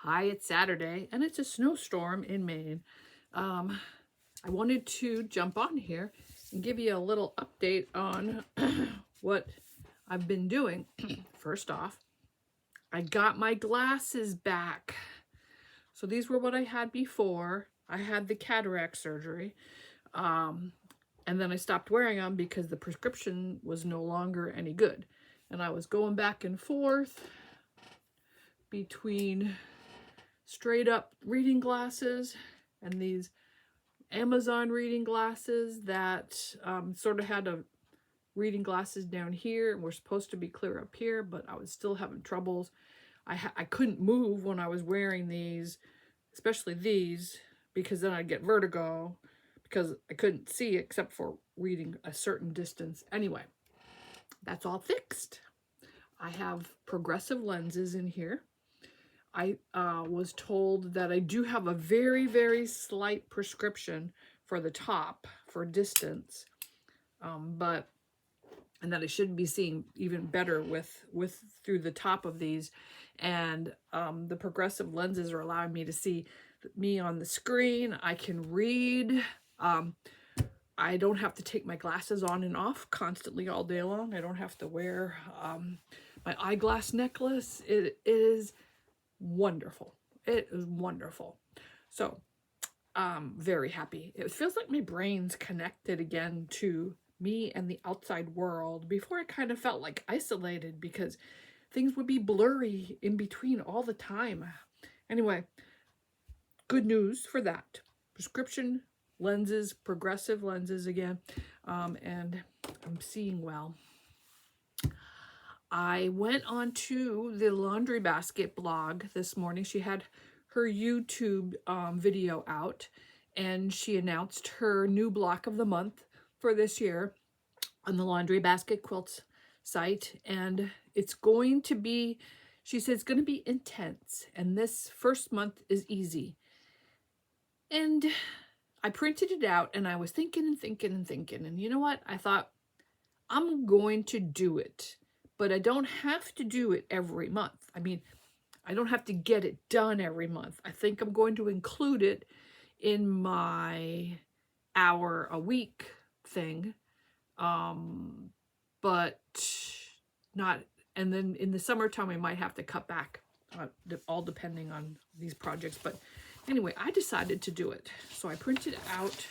Hi, it's Saturday and it's a snowstorm in Maine. I wanted to jump on here and give you a little update on what I've been doing. First off, I got my glasses back. So these were what I had before. I had the cataract surgery. And then I stopped wearing them because the prescription was no longer any good. And I was going back and forth between straight up reading glasses and these Amazon reading glasses that sort of had a reading glasses down here and were supposed to be clear up here, but I was still having troubles. I couldn't move when I was wearing these, especially these, because then I'd get vertigo because I couldn't see except for reading a certain distance. Anyway, that's all fixed. I have progressive lenses in here. I was told that I do have a very, very slight prescription for the top for distance, and that I should be seeing even better with through the top of these, and the progressive lenses are allowing me to see me on the screen. I can read. I don't have to take my glasses on and off constantly all day long. I don't have to wear my eyeglass necklace. It is wonderful. It is wonderful. So I'm very happy. It feels like my brain's connected again to me and the outside world. Before I kind of felt like isolated because things would be blurry in between all the time. Anyway, good news for that. Prescription lenses, progressive lenses again, and I'm seeing well. I went on to the Laundry Basket blog this morning. She had her YouTube video out, and she announced her new block of the month for this year on the Laundry Basket Quilts site. And it's going to be, she said it's going to be intense, and this first month is easy. And I printed it out, and I was thinking, and you know what? I thought, I'm going to do it. But I don't have to do it every month. I mean, I don't have to get it done every month. I think I'm going to include it in my hour a week thing. But not, and then in the summertime, I might have to cut back, all depending on these projects. But anyway, I decided to do it. So I printed out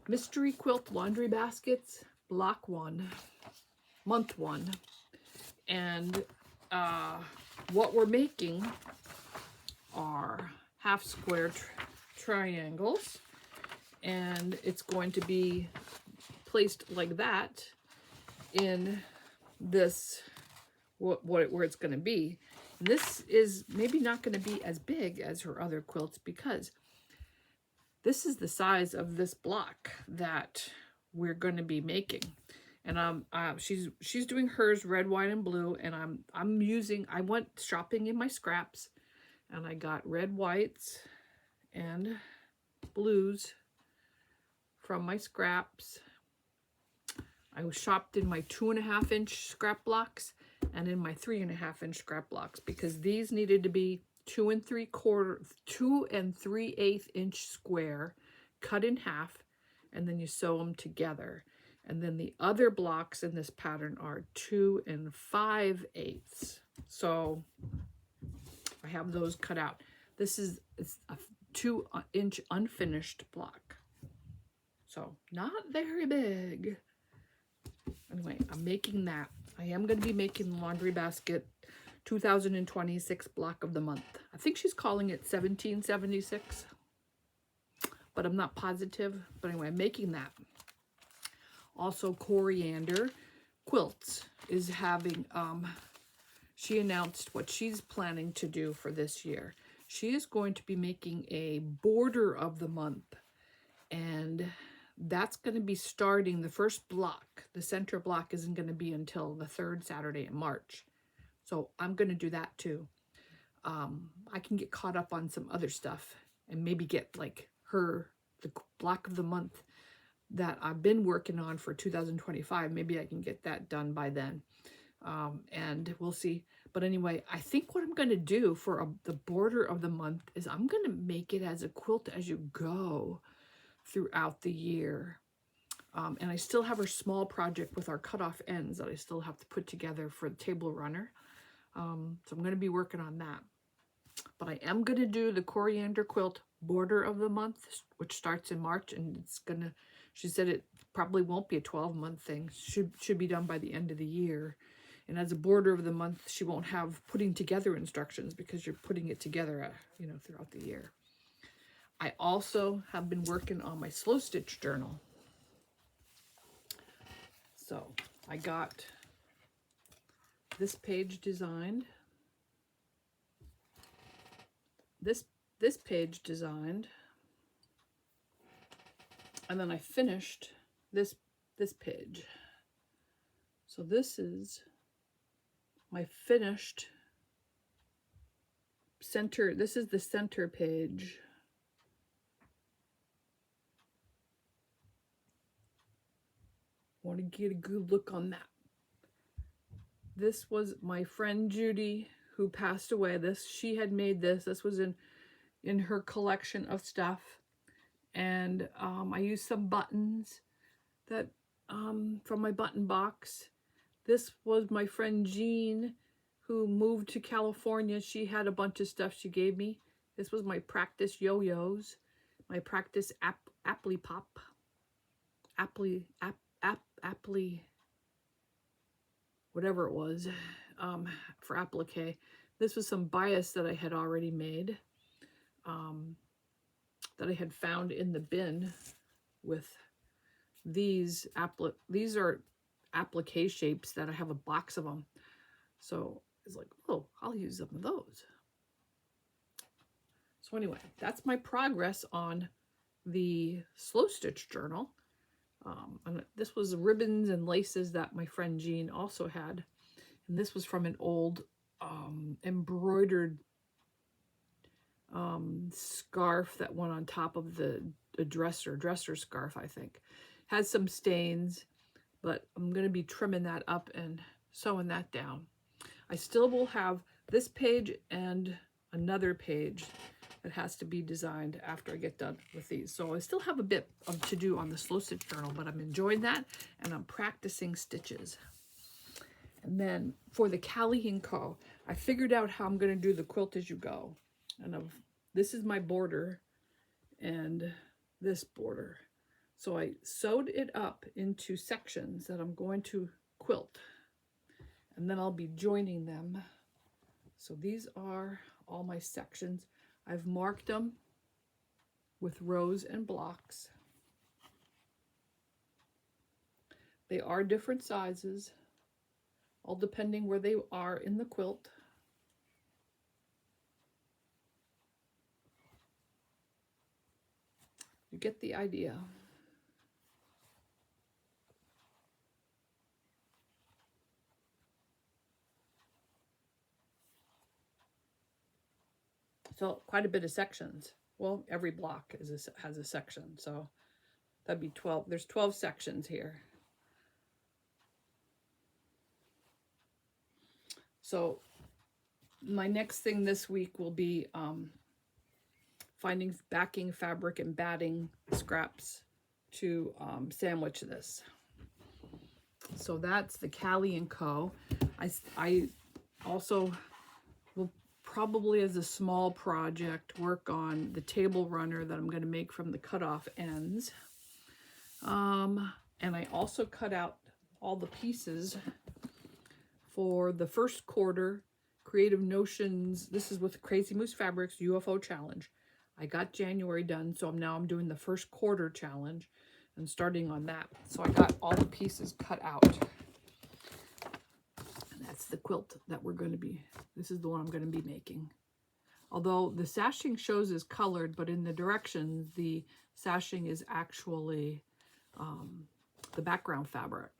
Mystery Quilt Laundry Baskets, Block 1, Month 1. And what we're making are half square triangles, and it's going to be placed like that in this where it's going to be. And this is maybe not going to be as big as her other quilts because this is the size of this block that we're going to be making. And she's doing hers red, white, and blue, and I went shopping in my scraps, and I got red, whites, and blues from my scraps. I was shopped in my 2.5-inch scrap blocks and in my 3.5-inch scrap blocks because these needed to be 2 3/8 inch square, cut in half, and then you sew them together. And then the other blocks in this pattern are 2 5/8. So I have those cut out. It's a 2-inch unfinished block. So not very big. Anyway, I'm making that. I am going to be making the Laundry Basket 2026 block of the month. I think she's calling it 1776, but I'm not positive. But anyway, I'm making that. Also, Coriander Quilts is having, she announced what she's planning to do for this year. She is going to be making a border of the month, and that's going to be starting the first block. The center block isn't going to be until the 3rd Saturday in March. So I'm going to do that too. I can get caught up on some other stuff and maybe get like the block of the month that I've been working on for 2025. Maybe I can get that done by then. and we'll see. But anyway, I think what I'm going to do for the border of the month is I'm going to make it as a quilt as you go throughout the year. And I still have a small project with our cutoff ends that I still have to put together for the table runner. So I'm going to be working on that. But I am going to do the Coriander Quilt border of the month, which starts in March, and it's going to, she said it probably won't be a 12-month thing. Should be done by the end of the year. And as a border of the month, she won't have putting together instructions because you're putting it together, you know, throughout the year. I also have been working on my slow stitch journal. So I got this page designed, this page designed, and then I finished this page. So this is my finished center. This is the center page. Want to get a good look on that. This was my friend Judy, who passed away. She had made this. This was in her collection of stuff. And I used some buttons that from my button box. This was my friend Jean, who moved to California. She had a bunch of stuff she gave me. This was my practice yo-yos, my practice Apply Pop, Apply, whatever it was, for applique. This was some bias that I had already made, that I had found in the bin with these are applique shapes that I have a box of them. So it's like, oh, I'll use some of those. So anyway, that's my progress on the slow stitch journal. And this was ribbons and laces that my friend Jean also had. And this was from an old embroidered scarf that went on top of the dresser scarf, I think. Has some stains, but I'm going to be trimming that up and sewing that down. I still will have this page and another page that has to be designed after I get done with these. So I still have a bit of to do on the slow stitch journal, but I'm enjoying that and I'm practicing stitches. And then for the Cali Co, I figured out how I'm going to do the Quilt As You Go. And this is my border and this border. So I sewed it up into sections that I'm going to quilt. And then I'll be joining them. So these are all my sections. I've marked them with rows and blocks. They are different sizes, all depending where they are in the quilt. You get the idea. So quite a bit of sections. Well, every block has a section, so that'd be 12. There's 12 sections here. So my next thing this week will be finding backing fabric and batting scraps to sandwich this. So that's the Cali Co. I also will probably, as a small project, work on the table runner that I'm going to make from the cutoff ends. And I also cut out all the pieces for the first quarter Creative Notions. This is with Crazy Moose Fabrics UFO Challenge. I got January done, so now I'm doing the first quarter challenge and starting on that. So I got all the pieces cut out. And that's the quilt that we're going to be, this is the one I'm going to be making. Although the sashing shows is colored, but in the directions, the sashing is actually the background fabric.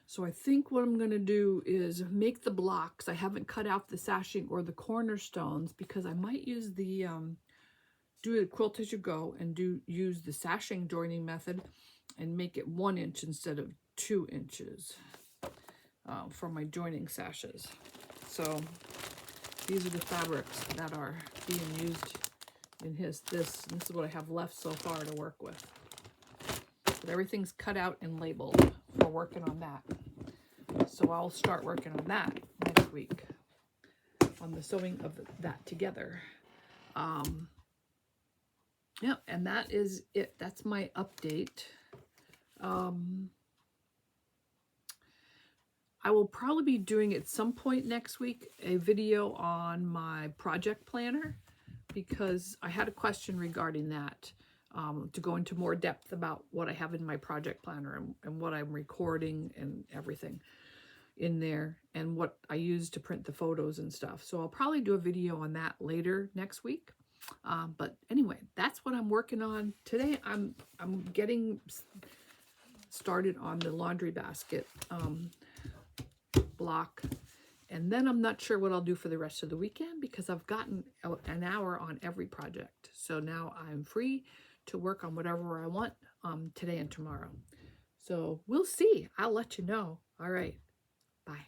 So I think what I'm going to do is make the blocks. I haven't cut out the sashing or the cornerstones because I might use the do a Quilt As You Go and use the sashing joining method and make it 1 inch instead of 2 inches. for my joining sashes. So these are the fabrics that are being used in this. This is what I have left so far to work with. But everything's cut out and labeled for working on that. So I'll start working on that next week, on the sewing of that together. Yeah, and that is it. That's my update. I will probably be doing at some point next week a video on my project planner, because I had a question regarding that, to go into more depth about what I have in my project planner and what I'm recording and everything in there, and what I use to print the photos and stuff. So I'll probably do a video on that later next week. But anyway, that's what I'm working on today. I'm getting started on the laundry basket block, and then I'm not sure what I'll do for the rest of the weekend, because I've gotten an hour on every project. So now I'm free to work on whatever I want today and tomorrow. So we'll see. I'll let you know. All right. Bye.